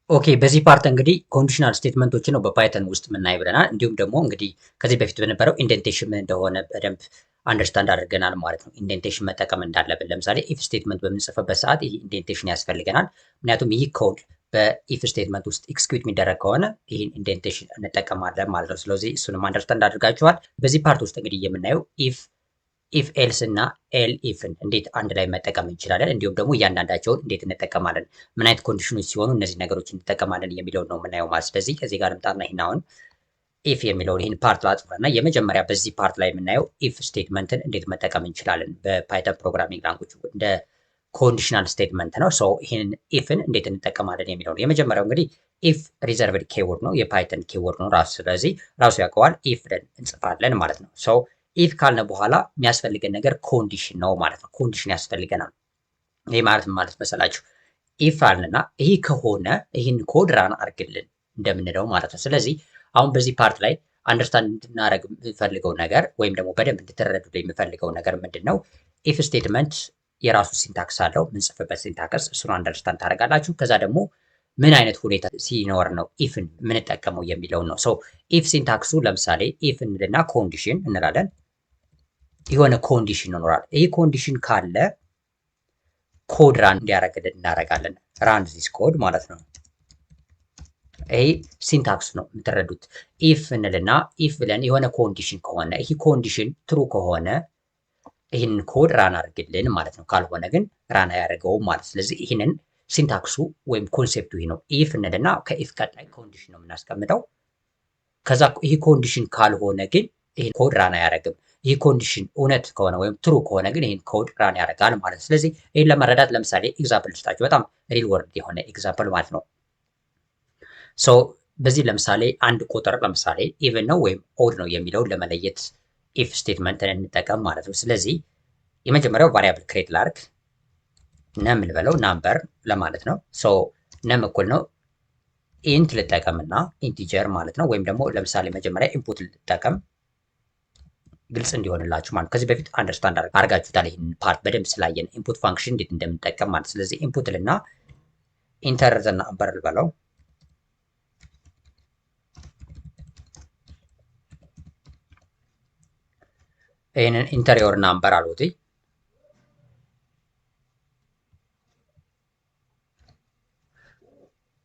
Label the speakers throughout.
Speaker 1: ኦኬ በዚህ ፓርት እንግዲህ ኮንዲሽናል ስቴትመንቶችን ነው በፓይተን ውስጥ የምናይ ብለናል። እንዲሁም ደግሞ እንግዲህ ከዚህ በፊት በነበረው ኢንዴንቴሽን ምን እንደሆነ በደንብ አንደርስታንድ አድርገናል ማለት ነው። ኢንዴንቴሽን መጠቀም እንዳለብን ለምሳሌ ኢፍ ስቴትመንት በምንጽፍበት ሰዓት ይህ ኢንዴንቴሽን ያስፈልገናል። ምክንያቱም ይህ ኮድ በኢፍ ስቴትመንት ውስጥ ኤክስኪዩት የሚደረግ ከሆነ ይህን ኢንዴንቴሽን እንጠቀማለን ማለት ነው። ስለዚህ እሱንም አንደርስታንድ አድርጋችኋል። በዚህ ፓርት ውስጥ እንግዲህ የምናየው ኢፍ ኤልስ እና ኤል ኢፍን እንዴት አንድ ላይ መጠቀም እንችላለን፣ እንዲሁም ደግሞ እያንዳንዳቸውን እንዴት እንጠቀማለን፣ ምን አይነት ኮንዲሽኖች ሲሆኑ እነዚህ ነገሮች እንጠቀማለን የሚለውን ነው የምናየው ማለት። ስለዚህ ከዚህ ጋር ልምጣና ይህን አሁን ኢፍ የሚለውን ይህን ፓርት ላጥፋና የመጀመሪያ በዚህ ፓርት ላይ የምናየው ኢፍ ስቴትመንትን እንዴት መጠቀም እንችላለን በፓይተን ፕሮግራሚንግ ላንጉጅ እንደ ኮንዲሽናል ስቴትመንት ነው። ሶ ይህንን ኢፍን እንዴት እንጠቀማለን የሚለው ነው። የመጀመሪያው እንግዲህ ኢፍ ሪዘርቭድ ኬወርድ ነው፣ የፓይተን ኬወርድ ነው ራሱ። ስለዚህ ራሱ ያውቀዋል። ኢፍ ብለን እንጽፋለን ማለት ነው። ሶ ኢፍ ካልነ በኋላ የሚያስፈልገን ነገር ኮንዲሽን ነው ማለት ነው። ኮንዲሽን ያስፈልገናል። ይህ ማለት ምን ማለት መሰላችሁ? ኢፍ አልንና ይህ ከሆነ ይህን ኮድ ራን አርግልን እንደምንለው ማለት ነው። ስለዚህ አሁን በዚህ ፓርት ላይ አንደርስታንድ እንድናደርግ የምፈልገው ነገር ወይም ደግሞ በደንብ እንድትረዱ የምፈልገው ነገር ምንድን ነው? ኢፍ ስቴትመንት የራሱ ሲንታክስ አለው፣ ምንጽፍበት ሲንታክስ፣ እሱን አንደርስታንድ ታደርጋላችሁ። ከዛ ደግሞ ምን አይነት ሁኔታ ሲኖር ነው ኢፍን የምንጠቀመው የሚለውን ነው። ሶ ኢፍ ሲንታክሱ ለምሳሌ ኢፍ እንልና ኮንዲሽን እንላለን። የሆነ ኮንዲሽን ይኖራል። ይህ ኮንዲሽን ካለ ኮድ ራን እንዲያደርግልን እናደርጋለን። ራን ዚስ ኮድ ማለት ነው። ይሄ ሲንታክስ ነው የምትረዱት። ኢፍ እንልና ኢፍ ብለን የሆነ ኮንዲሽን ከሆነ ይህ ኮንዲሽን ትሩ ከሆነ ይህንን ኮድ ራን አድርግልን ማለት ነው። ካልሆነ ግን ራን አያደርገውም ማለት። ስለዚህ ይህንን ሲንታክሱ ወይም ኮንሴፕቱ ይህ ነው። ኢፍ እንልና ከኢፍ ቀጣይ ኮንዲሽን ነው የምናስቀምጠው። ከዛ ይህ ኮንዲሽን ካልሆነ ግን ይህን ኮድ ራን አያደርግም። ይህ ኮንዲሽን እውነት ከሆነ ወይም ትሩ ከሆነ ግን ይህን ኮድ ራን ያደርጋል ማለት ነው። ስለዚህ ይህን ለመረዳት ለምሳሌ ኤግዛምፕል ልስጣችሁ፣ በጣም ሪል ወርድ የሆነ ኤግዛምፕል ማለት ነው። ሶ በዚህ ለምሳሌ አንድ ቁጥር ለምሳሌ ኢቭን ነው ወይም ኦድ ነው የሚለውን ለመለየት ኢፍ ስቴትመንትን እንጠቀም ማለት ነው። ስለዚህ የመጀመሪያው ቫሪያብል ክሬት ላርግ ነም ልበለው ናምበር ለማለት ነው። ሶ ነም እኩል ነው ኢንት ልጠቀምና ኢንቲጀር ማለት ነው። ወይም ደግሞ ለምሳሌ መጀመሪያ ኢንፑት ልጠቀም ግልጽ እንዲሆንላችሁ ማለት ከዚህ በፊት አንደርስታንድ አድርጋችሁታል። ይህን ፓርት በደንብ ስላየን ኢንፑት ፋንክሽን እንዴት እንደምንጠቀም ማለት። ስለዚህ ኢንፑት ልና ኢንተር ዘ ናምበር ልበለው። ይህንን ኢንተር ዮር ናምበር አሉት።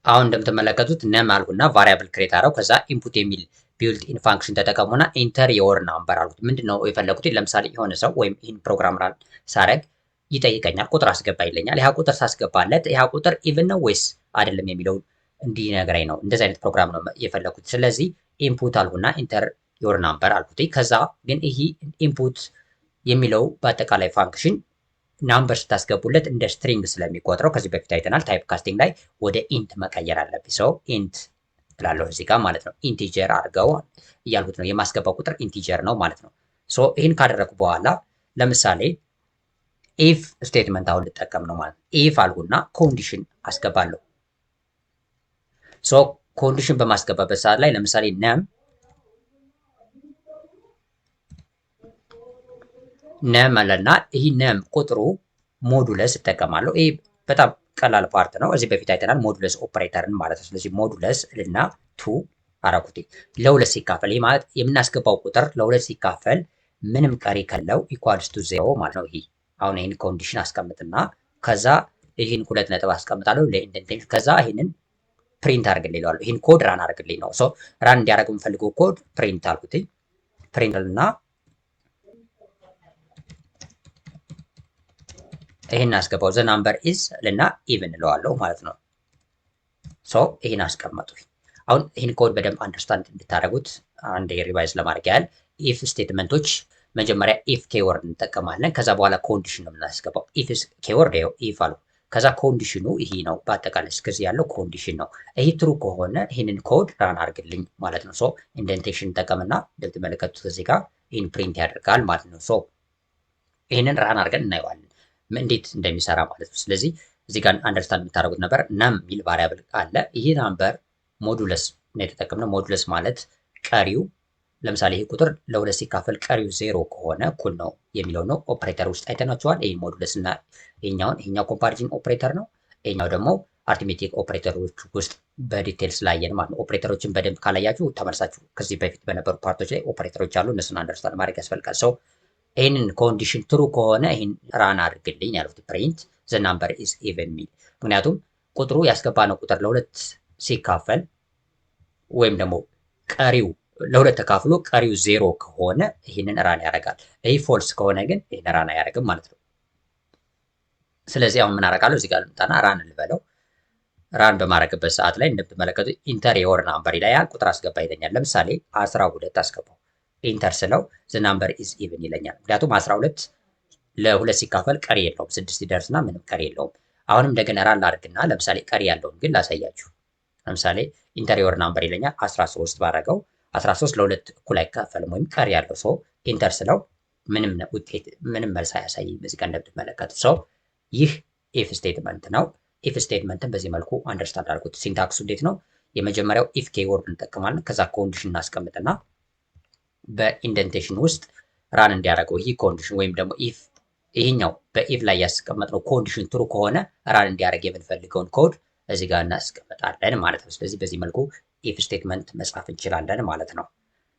Speaker 1: አሁን እንደምትመለከቱት ነም አልኩና ቫሪያብል ክሬት አረው። ከዛ ኢንፑት የሚል ቢልት ኢን ፋንክሽን ተጠቀሙና ኢንተር የወር ናምበር አልኩት። ምንድነው የፈለጉት? ለምሳሌ የሆነ ሰው ወይም ይህን ፕሮግራም ራን ሳረግ ይጠይቀኛል፣ ቁጥር አስገባ ይለኛል። ይህ ቁጥር ሳስገባለት ይህ ቁጥር ኢቭን ነው ወይስ አይደለም የሚለውን እንዲነግረኝ ነው። እንደዚህ አይነት ፕሮግራም ነው የፈለጉት። ስለዚህ ኢንፑት አልኩና ኢንተር የወር ናምበር አልኩት። ከዛ ግን ይህ ኢንፑት የሚለው በአጠቃላይ ፋንክሽን ናምበር ስታስገቡለት እንደ ስትሪንግ ስለሚቆጥረው ከዚህ በፊት አይተናል። ታይፕ ካስቲንግ ላይ ወደ ኢንት መቀየር አለብኝ። ሰው ኢንት እላለሁ እዚህ ጋር ማለት ነው። ኢንቲጀር አድርገው እያልኩት ነው። የማስገባው ቁጥር ኢንቲጀር ነው ማለት ነው። ሶ ይህን ካደረግኩ በኋላ ለምሳሌ ኢፍ ስቴትመንት አሁን ልጠቀም ነው ማለት ነው። ኢፍ አልኩና ኮንዲሽን አስገባለሁ። ሶ ኮንዲሽን በማስገባበት ሰዓት ላይ ለምሳሌ ነም አለና ይህ ነም ቁጥሩ ሞዱለስ እጠቀማለሁ። ይህ በጣም ቀላል ፓርት ነው። እዚህ በፊት አይተናል ሞዱለስ ኦፕሬተርን ማለት ነው። ስለዚህ ሞዱለስ ልና ቱ አረኩት ለሁለት ሲካፈል፣ ይህ ማለት የምናስገባው ቁጥር ለሁለት ሲካፈል ምንም ቀሪ ከለው ኢኳልስ ቱ ዜሮ ማለት ነው። ይህ አሁን ይህን ኮንዲሽን አስቀምጥና ከዛ ይህን ሁለት ነጥብ አስቀምጣለሁ ለኢንደንቴሽን። ከዛ ይህንን ፕሪንት አድርግልኝ ይለዋለሁ። ይህን ኮድ ራን አድርግልኝ ነው። ሶ ራን እንዲያደርግ የምፈልገው ኮድ ፕሪንት አልኩት። ፕሪንት ልና ይህን አስገባው ዘ ናምበር ኢዝ ልና ኢቭን እለዋለሁ ማለት ነው። ሶ ይህን አስቀመጡ። አሁን ይህን ኮድ በደንብ አንደርስታንድ እንድታደርጉት አንድ ሪቫይዝ ለማድረግ ያህል ኢፍ ስቴትመንቶች መጀመሪያ ኢፍ ኬወርድ እንጠቀማለን። ከዛ በኋላ ኮንዲሽን ነው የምናስገባው። ኢፍ ኬወርድ ይኸው ኢፍ አሉ። ከዛ ኮንዲሽኑ ይሄ ነው። በአጠቃላይ እስከዚህ ያለው ኮንዲሽን ነው። ይሄ ትሩ ከሆነ ይህንን ኮድ ራን አድርግልኝ ማለት ነው። ሶ ኢንደንቴሽን እንጠቀምና እንደምትመለከቱት እዚህ ጋር ይህን ፕሪንት ያደርጋል ማለት ነው። ሶ ይህንን ራን አድርገን እናየዋለን እንዴት እንደሚሰራ ማለት ነው። ስለዚህ እዚህ ጋር አንደርስታንድ የምታደርጉት ነበር ነም የሚል ቫሪያብል አለ። ይህ ናምበር ሞዱለስ ነው የተጠቀምነው። ሞዱለስ ማለት ቀሪው ለምሳሌ ይህ ቁጥር ለሁለት ሲካፈል ቀሪው ዜሮ ከሆነ እኩል ነው የሚለው ነው። ኦፕሬተር ውስጥ አይተናቸዋል። ይህ ሞዱለስ እና ይሄኛው ኮምፓሪዥን ኦፕሬተር ነው። ይሄኛው ደግሞ አርትሜቲክ ኦፕሬተሮች ውስጥ በዲቴል ስላየን ማለት ነው። ኦፕሬተሮችን በደንብ ካላያችሁ ተመልሳችሁ ከዚህ በፊት በነበሩ ፓርቶች ላይ ኦፕሬተሮች አሉ፣ እነሱን አንደርስታንድ ማድረግ ያስፈልጋል። ሰው ይህንን ኮንዲሽን ትሩ ከሆነ ይህን ራን አድርግልኝ ያሉት ፕሪንት ዘ ናምበር ኢዝ ኢቨን ሚል። ምክንያቱም ቁጥሩ ያስገባነው ቁጥር ለሁለት ሲካፈል ወይም ደግሞ ቀሪው ለሁለት ተካፍሎ ቀሪው ዜሮ ከሆነ ይህንን ራን ያደርጋል። ይህ ፎልስ ከሆነ ግን ይህን ራን አያደርግም ማለት ነው። ስለዚህ አሁን ምን አደርጋለሁ? እዚህ ጋር ልምጣና ራን ልበለው። ራን በማድረግበት ሰዓት ላይ እንደምትመለከቱ ኢንተር የወር ናምበር ይላል። ቁጥር አስገባ ይለኛል። ለምሳሌ 12 አስገባው። ኢንተር ስለው ዘ ናምበር ኢዝ ኢቭን ይለኛል። ምክንያቱም 12 ለሁለት ሲካፈል ቀሪ የለውም፣ 6 ይደርስና ምንም ቀሪ የለውም። አሁንም እንደገና ራን ላድርግና ለምሳሌ ቀሪ ያለውን ግን ላሳያችሁ። ለምሳሌ ኢንተር የወር ናምበር ይለኛል። 13 ባረገው 13 ለሁለት እኩል አይካፈልም ወይም ቀሪ ያለው ሰው ኢንተር ስለው ምንም ውጤት ምንም መልስ አያሳይም። እዚህ ጋር እንደምትመለከቱት ሰው ይህ ኢፍ ስቴትመንት ነው። ኢፍ ስቴትመንትን በዚህ መልኩ አንደርስታንድ አድርጉት። ሲንታክሱ እንዴት ነው? የመጀመሪያው ኢፍ ኬወርድ እንጠቀማለን። ከዛ ኮንዲሽን እናስቀምጥና በኢንደንቴሽን ውስጥ ራን እንዲያደርገው ይህ ኮንዲሽን ወይም ደግሞ ኢፍ ይህኛው በኢፍ ላይ ያስቀመጥነው ኮንዲሽን ትሩ ከሆነ ራን እንዲያደርግ የምንፈልገውን ኮድ እዚህ ጋር እናስቀምጣለን ማለት ነው። ስለዚህ በዚህ መልኩ ኢፍ ስቴትመንት መጻፍ እንችላለን ማለት ነው።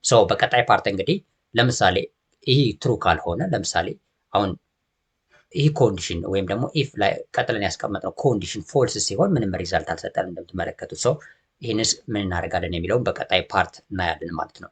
Speaker 1: ሶ በቀጣይ ፓርት እንግዲህ ለምሳሌ ይህ ትሩ ካልሆነ ለምሳሌ አሁን ይህ ኮንዲሽን ወይም ደግሞ ኢፍ ላይ ቀጥለን ያስቀመጥነው ኮንዲሽን ፎልስ ሲሆን ምንም ሪዛልት አልሰጠንም እንደምትመለከቱት። ሰው ይህንስ ምን እናደርጋለን የሚለውን በቀጣይ ፓርት እናያለን ማለት ነው።